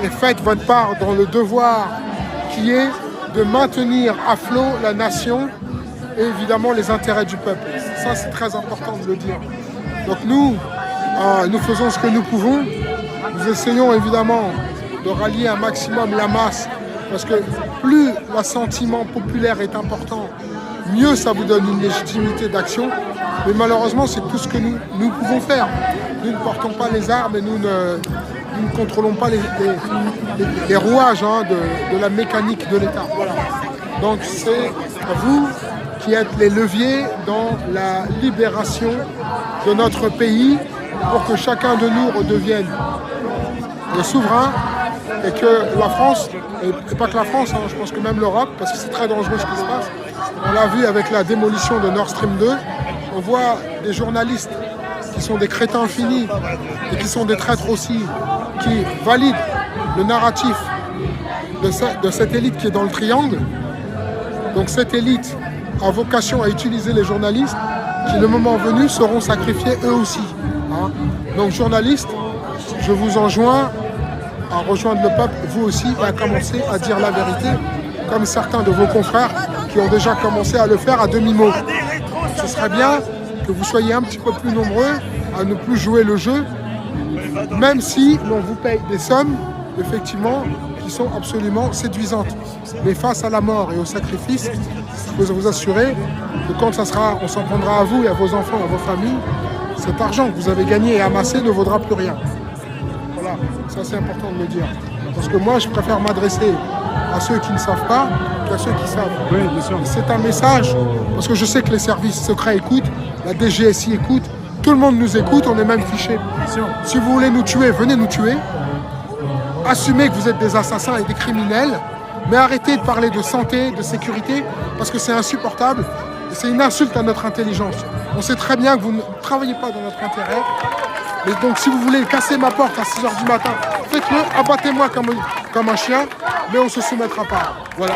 et faites votre part dans le devoir qui est de maintenir à flot la nation et évidemment les intérêts du peuple. Ça, c'est très important de le dire. Donc nous faisons ce que nous pouvons. Nous essayons évidemment de rallier un maximum la masse, parce que plus l'assentiment populaire est important, mieux ça vous donne une légitimité d'action. Mais malheureusement, c'est tout ce que nous pouvons faire. Nous ne portons pas les armes et nous ne contrôlons pas les rouages de la mécanique de l'État. Voilà. Donc c'est à vous qui êtes les leviers dans la libération de notre pays pour que chacun de nous redevienne le souverain et que la France, et pas que la France, je pense que même l'Europe, parce que c'est très dangereux ce qui se passe, on l'a vu avec la démolition de Nord Stream 2, on voit des journalistes qui sont des crétins finis et qui sont des traîtres aussi, qui valident le narratif de cette élite qui est dans le triangle. Donc cette élite a vocation à utiliser les journalistes qui, le moment venu, seront sacrifiés eux aussi. Donc journalistes, je vous enjoins à rejoindre le peuple, vous aussi, et à commencer à dire la vérité, comme certains de vos confrères qui ont déjà commencé à le faire à demi-mot. Ce serait bien que vous soyez un petit peu plus nombreux à ne plus jouer le jeu, même si l'on vous paye des sommes, effectivement, qui sont absolument séduisantes. Mais face à la mort et au sacrifice, il faut vous assurer que quand ça sera, on s'en prendra à vous et à vos enfants, à vos familles, cet argent que vous avez gagné et amassé ne vaudra plus rien. Voilà, ça c'est important de le dire. Parce que moi, je préfère m'adresser à ceux qui ne savent pas qu'à ceux qui savent. Oui, bien sûr. C'est un message, parce que je sais que les services secrets écoutent, la DGSI écoute, tout le monde nous écoute, on est même fichés. Si vous voulez nous tuer, venez nous tuer. Assumez que vous êtes des assassins et des criminels, mais arrêtez de parler de santé, de sécurité, parce que c'est insupportable. Et c'est une insulte à notre intelligence. On sait très bien que vous ne travaillez pas dans notre intérêt. Et donc si vous voulez casser ma porte à 6 h du matin, faites-le, abattez-moi comme un chien, mais on ne se soumettra pas. Voilà.